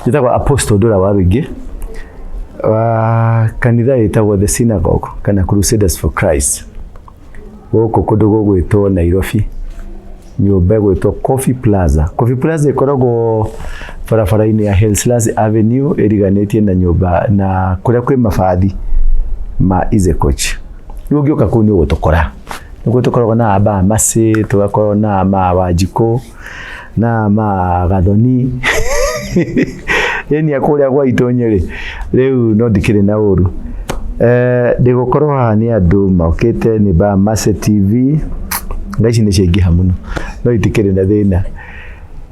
Njĩtagwo Apostle Ndũra wa Rũingĩ wa kanitha ĩtagwo The Synagogue kana Crusaders for Christ gũkũ kũndũ gũgwĩtwo Nairobi, nyũmba ĩgwĩtwo Coffee Plaza. Coffee Plaza ĩkoragwo barabara-inĩ ya Hillslas Avenue ĩriganĩtie na nyũmba na kũrĩa kwĩ mabathi ma Easy Coach. Rĩu ũngĩũka kũu nĩ ũgũtũkora. Nĩguo tũkoragwo na aba Masi, tũgakorwo na ma Wanjikũ, na ma Gathoni. Yeni akũrĩa gwa Itũnyĩrĩ. Rĩu no ndikĩrĩ na ũru. Ndĩgũkorwo haha nĩ andũ mokĩte nĩ ba Masi TV. Ngaici nĩ ciaingĩha mũno. No itikĩrĩ na thĩna.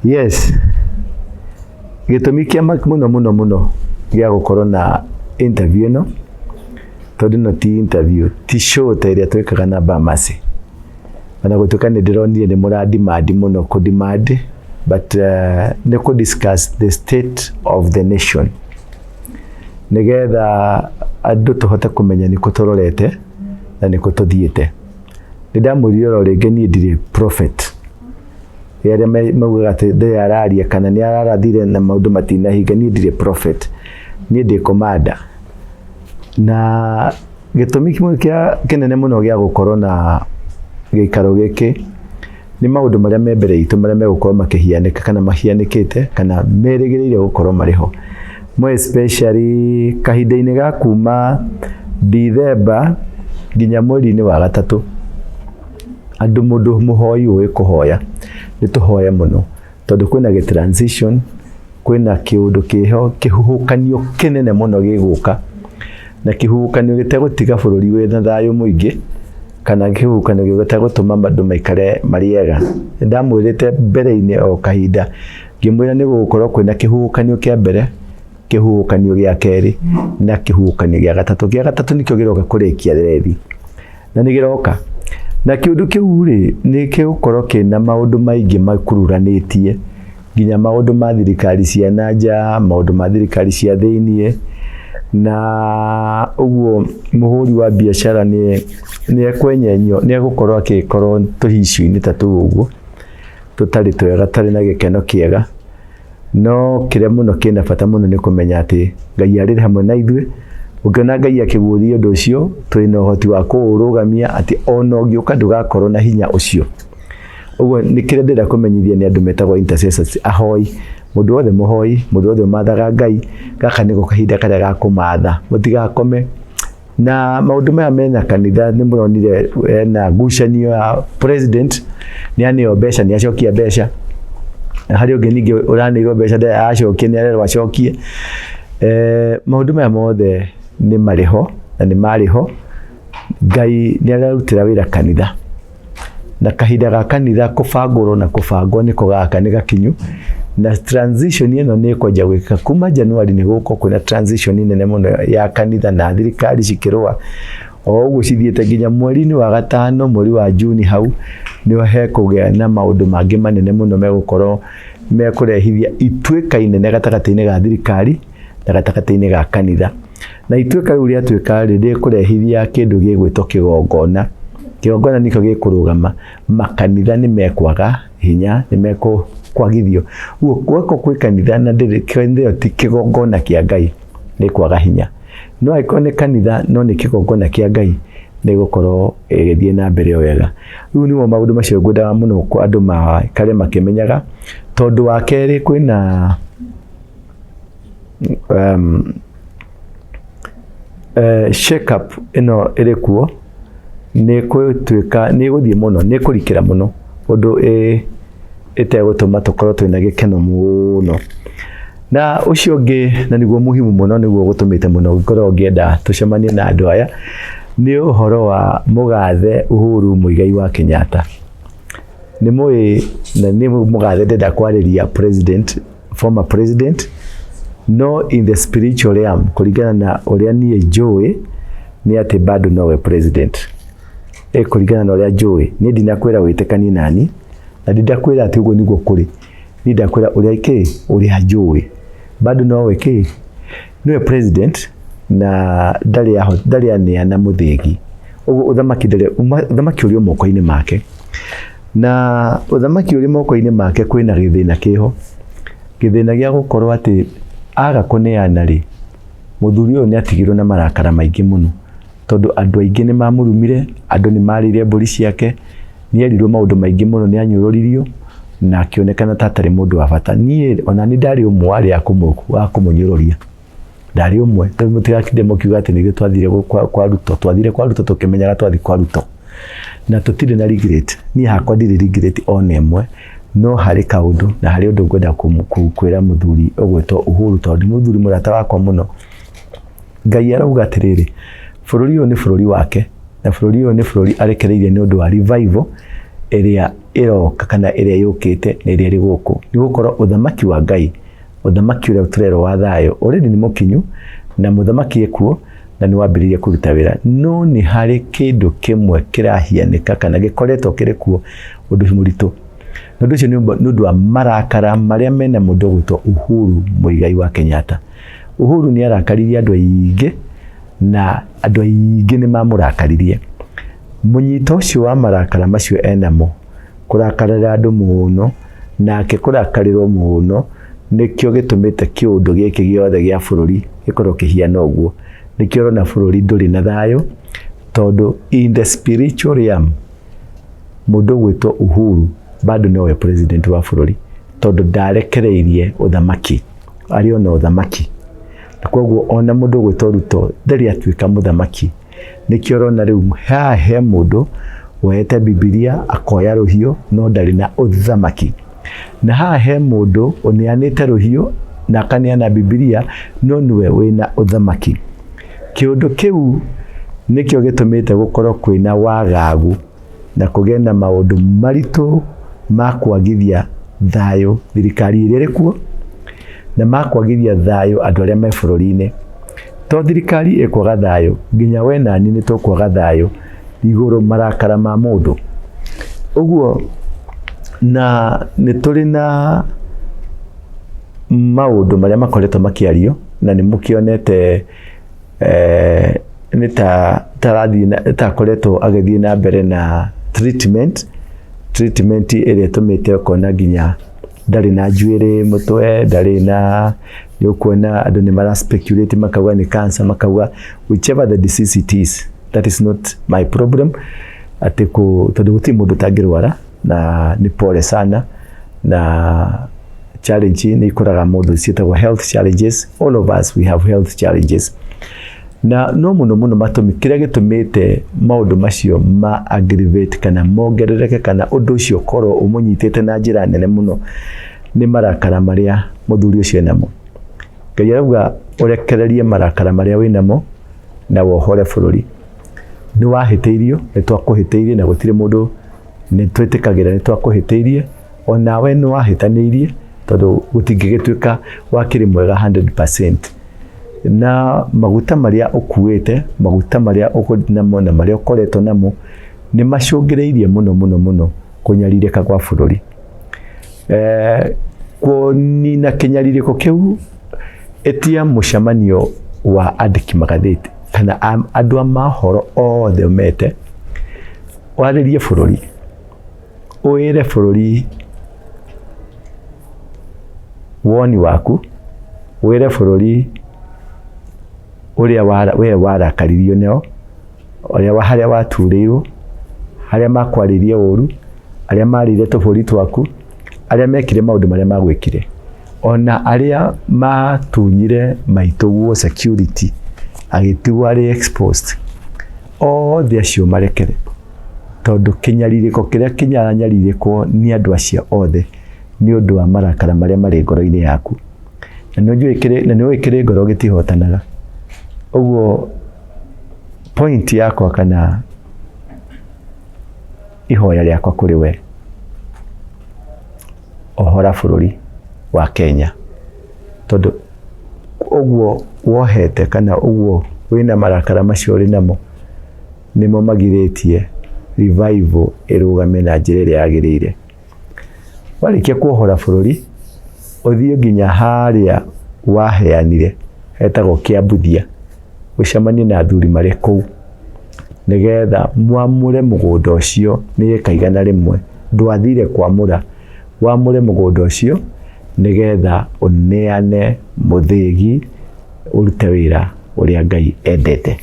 Yes. Gĩtũmi kĩa mũno gĩa gũkorwo na interview ĩno. Tondũ no ti interview, ti show ta ĩrĩa twĩkaga na ba Masi. Ona gũtuĩka nĩ ndĩronire nĩ mũradimandi mũno kũdimandi, but nĩ kũ discuss the state of the nation. Nĩgetha andũ tũhote kũmenya nĩ kũtũrorete na nĩ kũtũthiĩte. Nĩndamwĩrire oro rĩngĩ niĩ ndirĩ prophet. Arĩa maugaga atĩ ndĩ araria kana nĩ ararathire na maũndũ matinahinga, niĩ ndirĩ prophet. Niĩ ndĩ commander. Na gĩtũmi kĩmwe kĩnene mũno gĩa gũkorwo na gĩikaro gĩkĩ nĩ maũndũ marĩa me mbere itũ marĩa megũkorwo makĩhianĩka kana mahianĩkĩte kana merĩgĩrĩire gũkorwo marĩ ho. Mo especially kahinda-inĩ ga kuma December nginya mweri-inĩ wa gatatũ, andũ mũndũ mũhoi ũĩ kũhoya nĩ tũhoya mũno, tondũ kwĩna gĩ-transition, kwĩna kĩũndũ kĩho kĩhuhũkanio kĩnene mũno gĩgũka, na kĩhuhũkanio gĩtegũtiga bũrũri wĩna thayũ mũingĩ kana kĩhuhũkanio gĩtegũtũma andũ maikare marĩ ega. Ndamwĩrĩte mbere-inĩ o kahinda ngĩmwĩra nĩ gũgũkorwo kwĩna kĩhuhũkanio kĩa mbere, kĩhuhũkanio gĩa kerĩ na kĩhuhũkanio gĩa gatatũ. Gĩa gatatũ nĩkĩo gĩroka kũrĩkia threthi na nĩ gĩroka, na kĩũndũ kĩu rĩ nĩ kĩgũkorwo kĩna maũndũ maingĩ makururanĩtie, nginya maũndũ ma thirikari cia nanja, maũndũ ma thirikari cia thĩiniĩ, na ũguo mũhũri wa biacara nĩ ekwenyenyo, nĩ egũkorwo agĩkorwo tũhicu-inĩ ta tũu ũguo tũtarĩ twega, tarĩ na gĩkeno kĩega. No kĩrĩa mũno kĩna bata mũno nĩ kũmenya atĩ Ngai arĩ hamwe na ithuĩ. Ũngĩona Ngai akĩguũria ũndũ ũcio, twĩ na ũhoti wa kũũrũgamia atĩ ona ũngĩũka ndũgakorwo na hinya ũcio. Ũguo nĩ kĩrĩa ndĩrenda kũmenyithia nĩ andũ metagwo intercessors, ahoi. Mũndũ wothe mũhoi, mũndũ wothe ũmathaga Ngai, gaka nĩko kahinda karĩa ga kũmatha, mũtigakome. Na maũndũ maya mena kanitha nĩ mũronire na ngucanio ya president nĩ aneo mbeca, nĩ acokia mbeca. Harĩ ũngĩ ningĩ ũranĩirwo mbeca ndarĩ acokie, nĩ arerwo acokie. Maũndũ maya mothe nĩ marĩ ho na nĩ marĩ ho. Ngai nĩ ararutĩra wĩra kanitha, na kahinda ga kanitha kũbangũrwo na kũbangwo nĩko gaka nĩ gakinyu, na transition ĩno nĩ ĩkwanjia gwĩka kuma January. Nĩ gũkũ kwĩna transition nene mũno ya kanitha na thirikari cikĩrũa, o ũguo cithiĩte nginya mweri-inĩ wa gatano, mweri wa June hau nĩ hekũgĩa na maũndũ mangĩ manene mũno megũkorwo mekũrehithia ituĩka inene gatagatĩ-inĩ ga thirikari na gatagatĩ-inĩ ga kanitha. Na ituĩka rĩu rĩatuĩka rĩkũrehithia kĩndũ gĩgwĩtwo kĩgongona. Kĩgongona nĩkĩo gĩkũrũgama, makanitha nĩ mekwaga hinya, nĩ mekũagithio. Ũguo gwakwo kwĩ kanitha na kanitha ti kĩgongona kĩa Ngai nĩ kwaga hinya. No angĩkorwo nĩ kanitha no nĩ kĩgongona kĩa Ngai, nĩ gũkorwo ĩgĩthiĩ na mbere o wega. Rĩu nĩmo maũndũ macio ngwendaga mũno andũ maikare makĩmenyaga. Tondũ wa kerĩ kwĩna shake up ĩno ĩrĩ kuo, nĩ gũtuĩka nĩ gũthiĩ mũno, nĩ kũrikĩra mũno ũndũ ĩtegũtũma tũkorwo twĩna gĩkeno mũno. Na ũcio ũngĩ na nĩguo muhimu mũno, nĩguo gũtũmĩte mũno ngorwo ngĩenda tũcemanie na andũ aya, nĩ ũhoro wa mũgathe Uhuru Muigai wa Kenyatta. Nĩ mũĩ na nĩ mũgathe ndenda kwarĩria president, former president, no in the spiritual realm, kũringana na ũrĩa niĩ njũĩ nĩ atĩ bado nowe president. Kũringana na ũrĩa njũĩ, niĩ ndinakwĩra wĩtĩkanie nani, na ndindakwĩra atĩ ũguo nĩguo kũrĩ. Niĩ ndakwĩra ũrĩa njũĩ, bado nowe nĩwe president na ndarĩ aneana mũthĩgi. Ũguo ũthamaki ũrĩ moko-inĩ make, na ũthamaki ũrĩ moko-inĩ make kwĩna gĩthĩna kĩho, gĩthĩna gĩa gũkorwo atĩ aga kuneana ri muthuri uyu ni atigirwo na marakara maingi muno tondu andu aingi ni mamurumire, andu ni marire mburi ciake, ni erirwo maundu maingi muno, ni anyururirio na akionekana tatari mundu wa bata. Nie ona ni ndari umwe wari wa kumunyururia, ndari umwe mutigakinde mukiuga ati nige twathire kwa Ruto tukimenyaga twathi kwa Ruto na tutire na regret. Nie hakwa ndiri regret ona imwe, no hari kaundu na hari undu ngwenda kwira muthuri ugwetwo Uhuru tondu muthuri murata wakwa muno. Ngai arauga atiriri bururi uyu ni bururi wake na bururi uyu ni bururi arekereirie ni undu wa revival iria iroka kana iria yukite na iria iri guku. Ni gukorwo uthamaki wa Ngai, uthamaki uria turero wa thayo already ni mukinyu na muthamaki ekuo na ni wambiririe kuruta wira. No ni hari kindu kimwe kirahianika kana gikoretwo kiri kuo undu muritu. Nundu ucio ni undu wa marakara maria mena mundu gwitwo Uhuru Muigai wa Kenyatta. Uhuru ni arakaririe andu aingi na andu aingi ni mamurakaririe. Munyito ucio wa marakara macio enamo, kurakarira andu muno nake kurakarirwo muno, nikio gitumite kiundu giki giothe gia bururi gikorwo kihiana uguo. Nikio rona bururi nduri na thayo tondu in the spiritual realm mundu gwitwo Uhuru bado nowe president wa bururi tondu ndarekereirie uthamaki, ari ona uthamaki. Koguo ona mundu gwitwo Ruto ndari atuika muthamaki. Nikio rona riu he mundu woete Biblia akoya ruhio no ndari na uthamaki, na he mundu onianite ruhio na akaniana Biblia no niwe wina uthamaki. Kiundu kiu nikio gitumite gukorwo kwina wagagu na kugenda maundu maritu ma kwagithia thayo thirikari iria irikuo na makwagithia thayo andu aria me bururi-ini. To thirikari ikwaga thayo nginya we na ni tukwaga thayo iguru marakara ma mundu uguo. Na ni turi na maundu maria makoretwo makiario na ni mukionete ni ta koretwo agithie na mbere na treatment iria tumite ukona nginya ndari na njuiri mutwe, ndari na yokuona andu ni mara speculate makauga ni cancer, makauga whichever the disease it is, that is not my problem. Ati tondu guti mundu tangirwara na ni pole sana na challenge ni ikoraga mundu cietagwo health challenges. All of us we have health challenges na no muno matumi kiria gitumite maundu macio ma aggravate kana mongerereke kana undu ucio korwo umunyitite na njira nene muno ni marakara maria muthuri ucio enamo. Ngai arauga urekererie marakara maria winamo na wohore bururi. Ni wahiteirio, ni twakuhiteirie na gutire mundu ni twitikagira ni twakuhiteirie, onawe ni wahitanirie tondu gutingigituika wakiri mwega 100%. Na maguta maria ukuite, maguta maria ukunamo na maria ukoretwo namo ni macungireirie muno kunyaririka kwa bururi. Kunina kinyaririko kiu etia mucemanio wa andiki magatheti kana andu a mahoro othe mete waririe bururi, uire bururi woni waku, uire bururi uria we warakaririo neo, haria waturirwo, haria makwaririe uru, aria marire tuburi twaku, aria mekire maundu maria magwikire, ona aria matunyire maituguo security agitigwo ari exposed. Othe acio marekere tondu kinyaririko kiria kinyaranyaririkwo ni andu acio othe ni undu wa marakara maria mari ngoro-ini yaku na ni wikire ngoro gitihotanaga. Uguo point yakwa kana ihoya riakwa kuri we, ohora bururi wa Kenya tondu uguo wohete kana uguo wina marakara macio ri namo nimo magiritie revival irugame na njira iria yagirire. Warikia kuohora bururi uthie nginya haria waheanire hetagwo Kiambuthia ucemanie na athuri mari kuu nigetha mwamure mugunda ucio ni ekaigana rimwe. Ndwathire kwamura, wamure mugunda ucio nigetha uneane muthigi urute wira uria Ngai endete.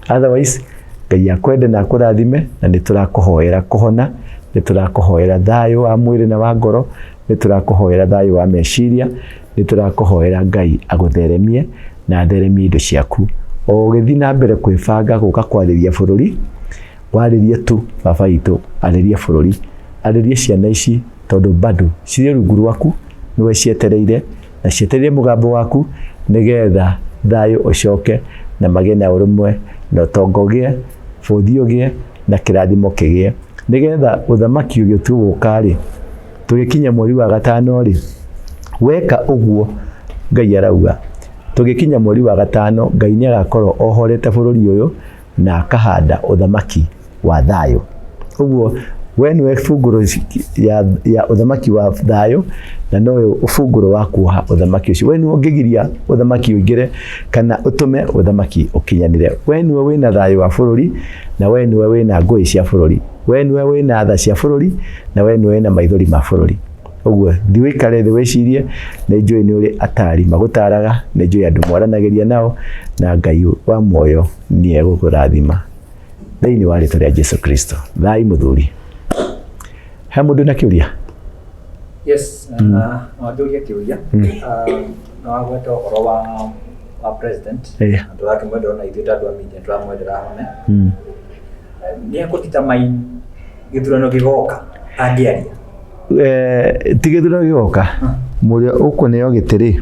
Otherwise Ngai akwende na akurathime, na niturakuhoera kuhona, niturakuhoera thayo wa mwiri na wa ngoro, niturakuhoera thayo wa meciria, niturakuhoera Ngai agutheremie na atheremie indo ciaku. O githi na mbere kwibanga guka kwariria bururi, waririe tu baba itu, ariria bururi, ariria ciana ici, tondu bado ciri rungu rwaku, niwe cietereire na cietereire mugambo waku, nigetha thayo ucoke na magene na urumwe na utongo gie, buthi ugie na kirathimo kigie, nigetha uthamaki uyu tu gukari tugikinya mweri wa gatano ri, weka uguo Ngai arauga tugikinya mweri wa gatano Ngai ni agakorwo ohorete bururi uyu na akahanda uthamaki wa thayo. Uguo we niwe bunguro ya uthamaki wa thayo, na nowe ubunguro wa kuoha uthamaki ucio. We niwe ungigiria uthamaki uingire kana utume uthamaki ukinyanire. We niwe wina thayo wa bururi, na we niwe wina ngui cia bururi, we niwe wina tha cia bururi, na we niwe wina maithori ma bururi. Uguo thiwikare thi wicirie, na njui ni uri atari magutaraga, na njui andu mwaranagiria nao, na Ngai wa moyo ni egukurathima thiini wa ritwa ria Jesu Kristo. Thai muthuri. He mundu na kiuria? Yes, nduria kiuria. Na wagweta uhoro wa president. Andu ake mwendo na ithuĩ andu a media turamwendera hone. Ni akutita mai githurano gigoka angiaria. Ti githurano gigoka. Muria ukuneo gitiri.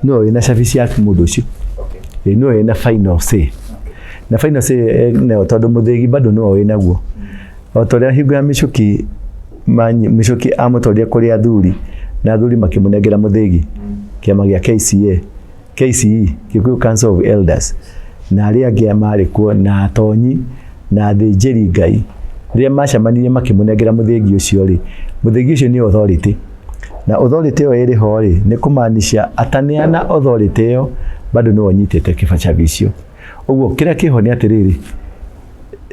No ina service yaku mundu ucio. Okay. No ina final say. Na final say ne tondu muthigi bado no ina guo. Otoria hingo ya micuki micuki amutoria kuri athuri, na athuri makimunengera muthigi kiama gia KCE, Kikuyu Council of Elders, na aria angi mari kuo na atonyi na thĩnjĩri Ngai, ria macamanirie makimunengera muthigi ucio ri, muthigi ucio ni authority, na authority yo iri ho ri ni kumaanisha ataneana authority yo bado no anyitete kibacha vicio. Uguo kira kiho ni atiriri,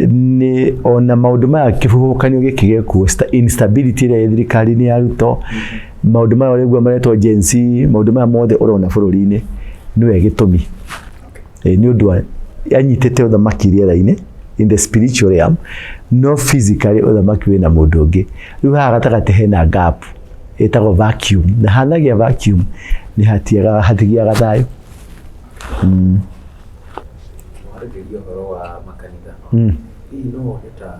ni ona maundu maya kihuhukanio gikige ku instability ria thirikari ni aruto, maundu maya uregwa maretwo agency, maundu maya mothe urona bururi-ini niwe gitumi. Ni undu anyitete uthamaki riera-ini in the spiritual realm, no physically uthamaki wina mundu ungi. Riu haha gatagati hena gap etagwo vacuum, na hanagia vacuum ni hatigiaga thayo. Uhoro wa makanitha. Hihi no woneta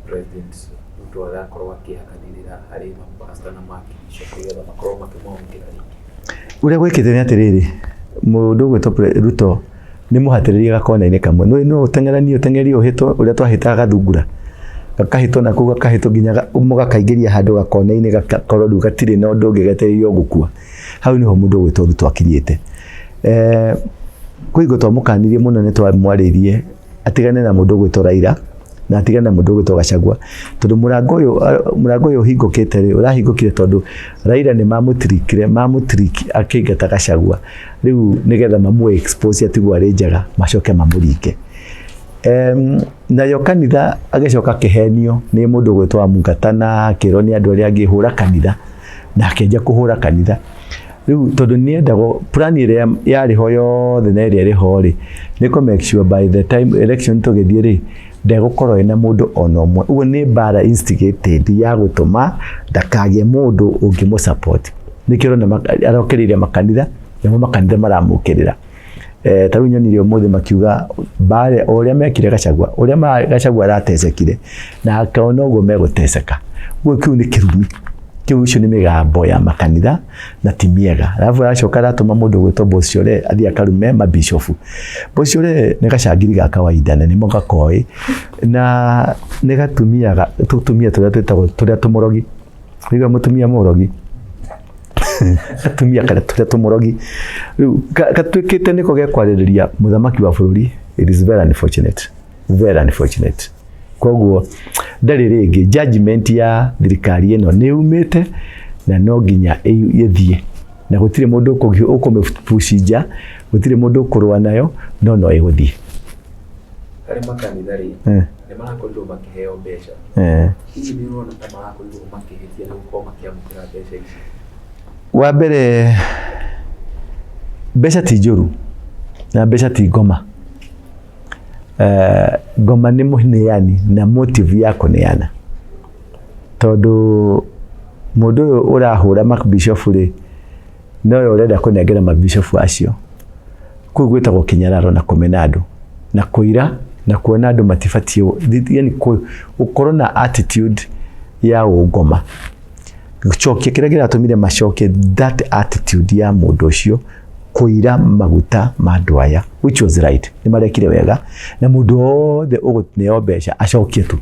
president Ruto agakorwo akihakanirira hari mapasta na makisha kugetha makorwo makimwongera ringi? Uria gwikite ni atiriri, mundu gwitwo Ruto ni muhatiriria gakona-ini kamwe. No uteng'eri uhitwo uria twahitaga gathungura, gakahitwo na kuga kahitwo nginya mugakaingĩria handu gakona-ini gakorwo riu gatiri na undu ungigeteririo gukua. Hau niho mundu gwitwo Ruto akinyite. Kwigo twamukanirie muno ni twamwaririe atigane na mundu gwitwo Raila, na atigane na mundu gwitwo Gachagua, tondu murango uyu hingukite ri urahingukire tondu Raila ni mamutriki akingata Gachagua, riu nigetha mamu expose atigwo ari njaga macoke mamurike. Nayo kanitha agicoka kihenio ni mundu gwitwo Amungata, akirwo ni andu aria angihura kanitha, na akenja kuhura kanitha. Riu tondu ni endago plan iria yari ho yothe na iria ri ho ri ni ko make sure by the time election tugithie ri ndegukorwo ina mundu ona umwe. Uguo ni bara instigated ya gutuma ndakagie mundu ungimu support. Nikiro na arokeriria makanitha, namo makanitha maramukirira. Taru nyonirio muthe makiuga bare uria mekire Gachagua, uria Gachagua aratecekire na akaona uguo meguteceka. Uguo kiu ni kirumi. Kiu icio ni migambo ya makanitha na ti miega. Alafu acoka aratuma mundu gwitwo Bociore athie akarume mabishofu. Bociore ni gacangiri ga kawaida na ni mogakoi, na ni gatumia turia twetagwo turia tumurogi. Riga mutumia murogi. Gatumia kana turia tumurogi. Riu gatwikite niko gekwariria muthamaki wa bururi. It is very unfortunate. Very unfortunate. Koguo ndari ringi judgment ya thirikari ino ni umite na no nginya ithie, na gutire mundu ukumepushinja, gutire mundu ukurwa nayo, no iguthie. Hari makanitha ri ni marakorirwo makiheo mbeca. Hihi ni urona ta marakorirwo makihitia na gukorwo makiamukira mbeca ici? wa mbere mbeca ti njũru na mbeca ti ngoma. Ngoma nĩ mũneani na motive ya kũneana, tondũ mũndũ ũyũ ũrahũra mabishofu rĩ noyo ũrenda kũnengera mabishofu acio. Kũu gwĩtagwo kĩnyararo na kũmena andũ na kũira na kuona andũ matibatie, yani ũkorwo na attitude ya ũngoma. Gũcokia kĩrĩa kĩratũmire macokie that attitude ya mũndũ ũcio kũira maguta ma andũ aya, which was right. Nĩ marekire wega na mũndũ wothe ũgũtineo mbeca acokie tu,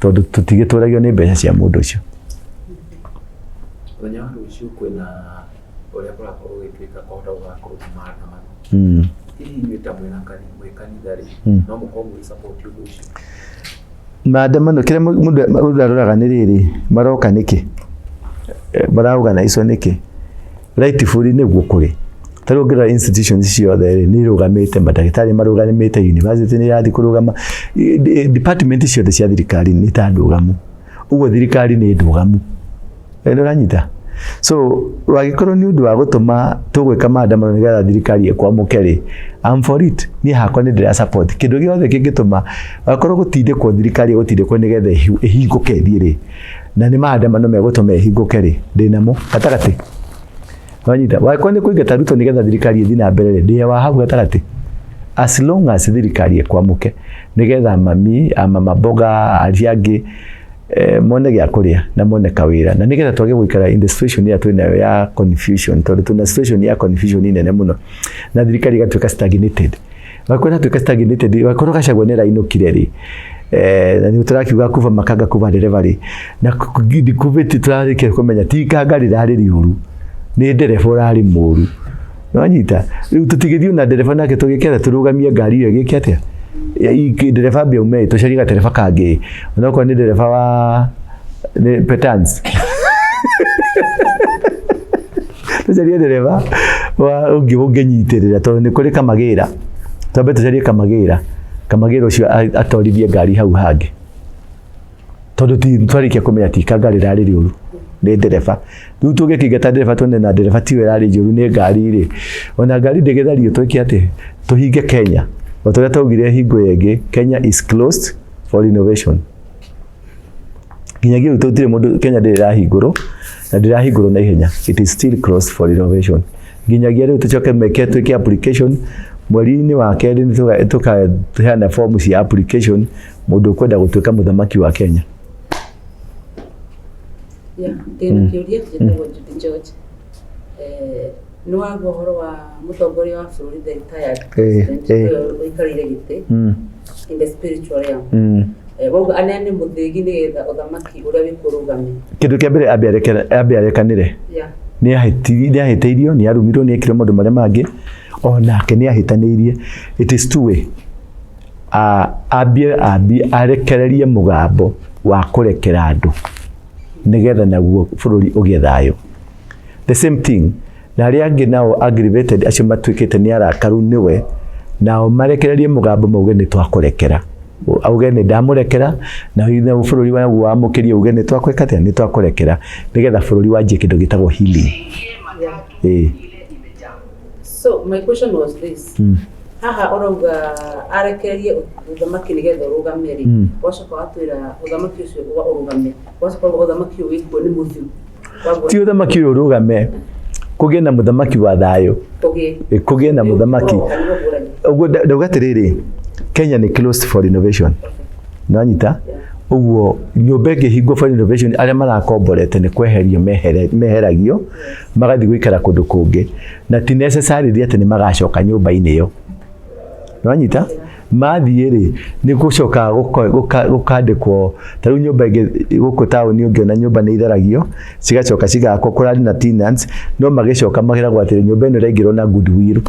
tondũ tũtigĩtũragio nĩ mbeca cia mũndũ ũcio. Mũthenya wa rũciũ kwĩna ũrĩa kũrakorwo gũgĩtuĩka kũhota gũgakorwo maandamano. Hihi nĩ ta mwĩ kanitha rĩ, no mũkorwo mũgĩ-support ũndũ ũcio? Maandamano kĩrĩa mũndũ aroraga nĩ rĩrĩ, maroka nĩkĩ? Maraorganize nĩkĩ? Rightfully nĩguo kũrĩ. Tarĩu ũngĩrora institutions ciothe rĩ nĩ irũgamĩte, mandagĩtarĩ marũgamĩte, university nĩ ĩrathiĩ kũrũgama, department ciothe cia thirikari nĩ ta ndũgamu. Ũguo thirikari nĩ ndũgamu. Nĩũranyita? So wagĩkorwo nĩ ũndũ wa gũtũma tũgwĩka maandamano nĩgetha thirikari ĩkwamũke rĩ, I'm for it. Niĩ hakwa nĩ ndĩra support kĩndũ gĩothe kĩngĩtũma wakorwo gũtindĩkwo thirikari gũtindĩkwo nĩgetha ĩhingũke ĩthiĩ rĩ, na nĩ maandamano megũtũma ĩhingũke rĩ, ndĩnamo gatagatĩ. Wanyita? Wakorwo nĩ kũingata Ruto nĩgetha thirikari ĩthiĩ na mbere rĩ, ndĩ wa hau gatagatĩ. As long as thirikari ĩkwamũke nĩgetha mami mama Mboga arĩa angĩ mone gĩa kũrĩa na mone kawĩra, na nĩgetha twage gũikara in the situation ya twĩnayo ya confusion, tondũ tuna situation ya confusion nene mũno na thirikari igatuĩka stagnated. Wakorwo natuĩka stagnated, wakorwo Gachagua nĩ rainũkire rĩ, na nĩ tũrakiuga kuva makanga kuva ndereba rĩ, na kuvĩti tũrarĩkia kũmenya ti ikanga rĩrarĩ rĩũru, nĩ ndereba ũrarĩ mũũru. Nĩwanyita? Rĩu tũtigĩthiĩ na ndereba nake tũgĩkĩra tũrũgamie ngari ĩyo gĩkĩ atĩa? Ndereba mbia ume tũcarie gatereba kangĩ, onokorwo nĩ ndereba wa Petans tũcarie ndereba wa ũngĩ ũngĩnyitĩrĩra, tondũ nĩ kũrĩ Kamagĩra, twambe tũcarie Kamagĩra ũcio atorithie ngari hau hangĩ, tondũ twarĩkia kũmenya ti ikanga rĩrarĩ rĩũru, nĩ ndereba. Rĩu tũgĩkĩingata ndereba tuone na ndereba tiwe rarĩ njũru nĩ ngari rĩ, ona ngari ndĩgĩthario twĩke atĩ tũhinge Kenya. Watoria taugire hingo yenge, Kenya is closed for innovation. Nginyagia utotire mũndũ Kenya ndĩrahingũrwo na ndĩrahingũrwo na ihenya. It is still closed for innovation. Nginyagia rĩu tũcoke meke twĩke application mweri-inĩ wa kerĩ nĩ tũkaheana form cia application mũndũ kwenda gũtuĩka mũthamaki wa Kenya. Ndĩna kĩũria kĩetagwo Judy George. Nĩ wagwo ũhoro wa mũtongoria wa bũrũri the retired president ũikarĩire gĩtĩ in the spiritual realm. Wauga aneane mũthĩgi nĩgetha ũthamaki ũrĩa wĩkũrũgamia. Kĩndũ kĩa mbere ambe arekanĩre. Nĩ ahĩtĩirio, nĩ arumirwo, nĩ ekirwo maũndũ marĩa mangĩ, onake nĩ ahĩtanĩirie. It is two way. Ambie arekererie mũgambo wa kũrekera andũ nĩgetha naguo bũrũri ũgĩe thayũ. The same thing na arĩa angĩ nao aggravated acio matuĩkĩte nĩ arakaru nĩwe, nao marekererie mũgambo mauge nĩ twakũrekera, auge nĩ ndamũrekera, na bũrũri waguo wamũkĩrie uge nĩ twakwĩka atĩa, nĩ twakũrekera, nĩgetha bũrũri wanjie kĩndũ gĩtagwo healing. So my question was this. Haha ũrauga arekererie ũthamaki nĩgetha ũrũgame rĩ, wacoka watwĩra ũthamaki ũcio ũrũgame, wacoka ũthamaki ũyũ wĩkuo nĩ mũthiu. Ti ũthamaki ũyũ ũrũgame, kũgĩe na mũthamaki wa thayũ, kũgĩe na mũthamaki. Ũguo ndauga atĩrĩrĩ, Kenya nĩ closed for innovation. Nĩwanyita? Ũguo nyũmba ĩngĩhingwo for innovation, arĩa marakomborete nĩ kweherio meheragio, magathiĩ gũikara kũndũ kũngĩ, na ti necessarily atĩ nĩ magacoka nyũmba-inĩ ĩyo. Nĩwanyita? Mathiĩ rĩ, nĩ gũcoka gũkandĩkwo, ta rĩu nyũmba gũkũ taũni ũngĩona nyũmba nĩ itharagio, cigacoka cigakwo kũrarĩ na tenants, no magĩcoka magĩragwo atĩrĩ nyũmba ĩno ĩraingĩrwo na goodwill.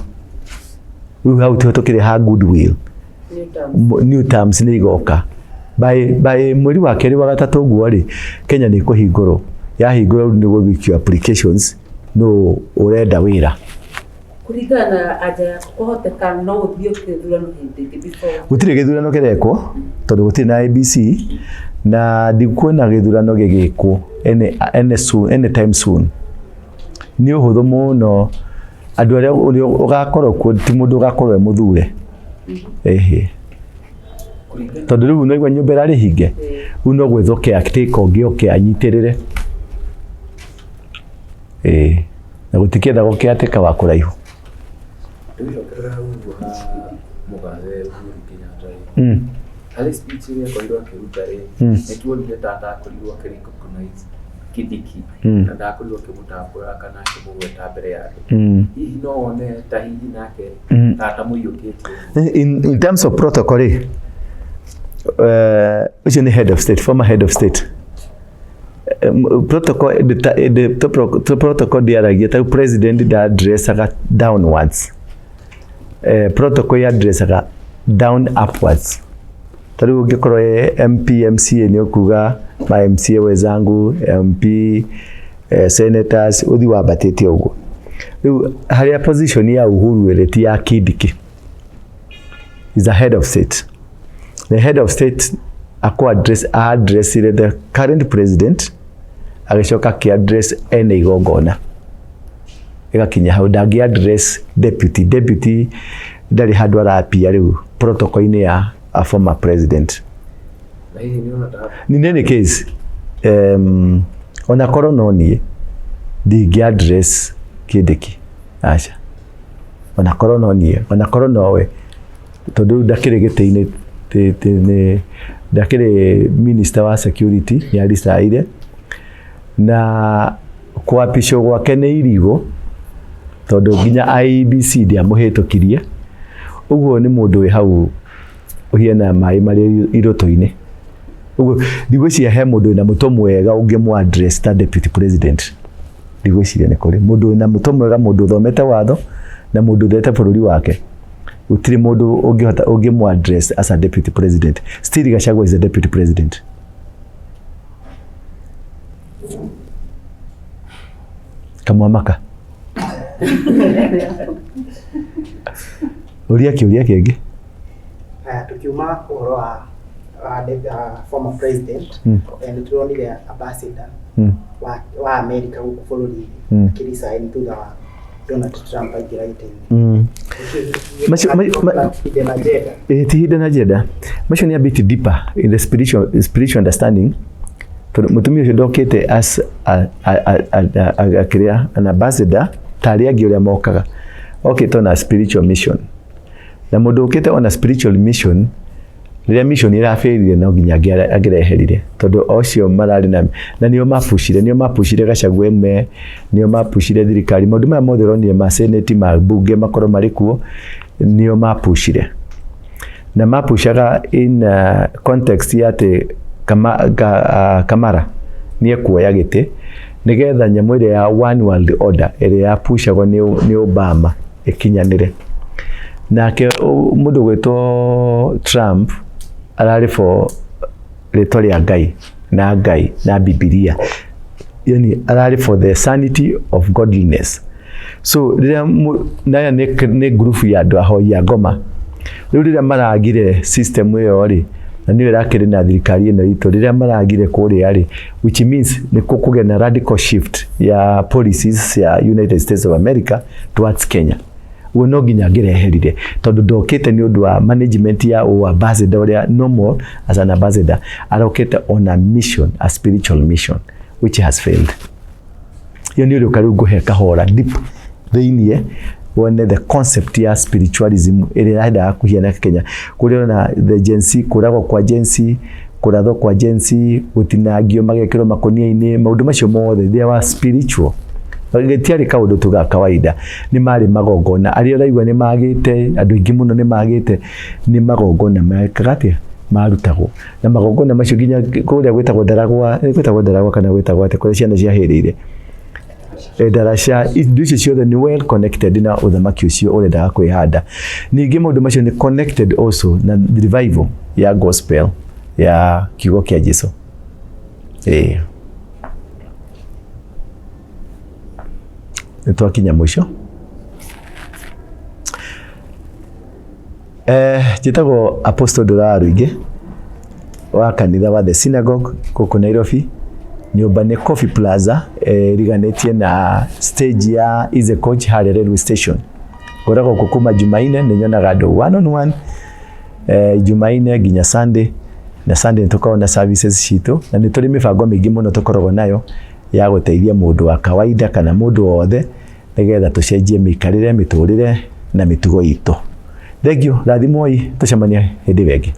Rĩu hau tiho tũkĩrĩ ha goodwill. New terms nĩ igoka. By mweri wa kerĩ wa gatatũ ũguo rĩ, Kenya nĩ ĩkũhingũrwo. Yahingũrwo nĩ gũgĩikio applications no ũrenda wĩra. Kurigana aja kuhoteka no ũthiĩ kĩthurano hĩndĩ before. Gũtirĩ gĩthurano kĩrekwo tondũ gũtirĩ na IEBC, na ndikuona gĩthurano gĩgĩkwo anytime soon. nĩ ũhũthũ mũno andũ arĩa ũgakorwo kuo ti mũndũ ũgakorwo mũthure tondũ rĩu naigua nyũmba ĩrarĩ hinge rĩu no gwĩthwo caretaker ũngĩ oke anyitĩrĩre na gũtikĩendagwo caretaker wa kũraihu harĩ speech ĩrĩa akorirwo akĩruta rĩ nĩtuonire tata akorirwo akĩrecognize Kindiki na ndakorirwo akĩmũtambũra kana akĩmũgweta mbere ya andũ hihi no wone ta hihi nake tata mũiyũkĩtie in terms of protocol which is head of state, former head of state. The protocol diaragia ta president da addressaga downwards. Protocol ya addressaga down upwards. Tariu ungikorwo MP MCA ni ukuga ma MCA wezangu MP senators uthi wabatĩte ũguo. Riu haria position ya Uhuru ĩrĩ ya Kindiki is a head of state. The head of state address the current president agicoka ki address ene igongona igakinya hau ndangi address deputy ndari handu arapia riu protocol ini ya a former president in any case ona korona nie ndingi address Kindiki acha ona korona we tondu ndakire gĩtĩ-inĩ ndakĩrĩ minister wa security ya risaire na kwapishwo gwake nĩ irigo tondu nginya IEBC ndiamũhĩtũkirie ũguo nĩ mũndũ wĩ hau ũhiana maĩ marĩ iroto-inĩ ũguo ndigwĩciria he mũndũ wĩna mũto mwega ũngĩmũ address ta deputy president ndigwĩciria nĩ kũrĩ mũndũ wĩna mũto mwega mũndũ ũthomete watho na mũndũ ũthete bũrũri wake utiri mundu ungihota ungimu address as a deputy president. Still Gachagua is a deputy president. Kamwamaka uria kĩngĩ tukiuma ũhoro wa former president and turonire ambassador wa America gũkũ bũrũri kĩrisaini thutha wa Donald Trump aingira itemi. Hidden agenda. Macio ni a bit deeper in the spiritual understanding. Mutumia ucio ndokite as an ambassador tari angi uria mokaga. Okite on a spiritual mission. Na mundu ukite on a spiritual mission rĩrĩa mission ĩrafĩrire no nginya angĩreherire tondu ocio mararĩ na nĩo mapushire Gachagua nĩo mapushire thirikari maũndũ maya mothe ronire ma senate ma bunge makorwo marĩ kuo nĩo mapushire na mapushaga in context ya atĩ Kamara nĩ kuoya gĩtĩ nĩgetha nyamũ ĩrĩa ya one world order ĩrĩa yapushagwo nĩ Obama ĩkinyanĩre nake mũndũ gwĩtwo Trump ararĩ for rĩtwa rĩa Ngai na Bibilia yani ararĩ for the sanity of godliness so rĩrĩa naya nĩ group ya andũ ahoi a ngoma rĩu rĩrĩa maragire system ĩyo rĩ na nĩyo ĩrakĩrĩ na thirikari ĩno itũ rĩrĩa maragire kũrĩa rĩ which means nĩ kũgĩa na radical shift ya policies ya United States of America towards Kenya we no nginya ngireherire tondu ndokite ni undu wa management ya ambassador uria normal as an ambassador arokite on a mission, a spiritual mission which has failed. Hiyo ndio kariu guhe kahora deep thĩinĩ wone the concept ya spiritualism ĩrĩa kuhiana Kenya kuriona the Gen-Z kuragwo kwa Gen-Z kurathwo kwa Gen-Z gutinangio magekĩrwo makonia-inĩ maũndũ macio mothe they were spiritual gĩtiarĩ kaũndũ tu ga kawaida nĩ marĩ magongona arĩa ũraigua nĩ magĩte andũ aingĩ mũno nĩ magĩte nĩ magongona mekaga atĩa marutagwo na magongona macio nginya kũrĩa gwĩtagwo ndaragwa kana gwĩtagwo atĩ kũrĩa ciana ciahĩrĩire ndaraca indo icio ciothe nĩ well connected na ũthamaki ũcio ũrendaga kwĩhanda ningĩ maũndũ macio nĩ connected also na revival ya gospel ya kiugo kĩa Jesũ twakinya mwisho njĩtagwo Apostle Ndũra Ruingĩ wa kanitha wa The Synagogue gũkũ Nairobi nyumba nĩ Coffee Plaza riganĩtie na stage ya Easy Coach harĩa railway station. Ngoragwo kuo kuma Jumaine, nĩ nyonaga andũ one on one Jumaine nginya Sunday, na Sunday nĩtũkoragwo na services citũ, na nĩ tũrĩ mĩbango mĩingĩ mũno tũkoragwo nayo ya gũteithia mũndũ wa kawaida kana mũndũ wothe nĩgetha tũcenjie mĩikarĩre, mĩtũrĩre na mĩtugo itũ. Thengiũ, rathimoi, tũcemanie hĩndĩ ĩngĩ.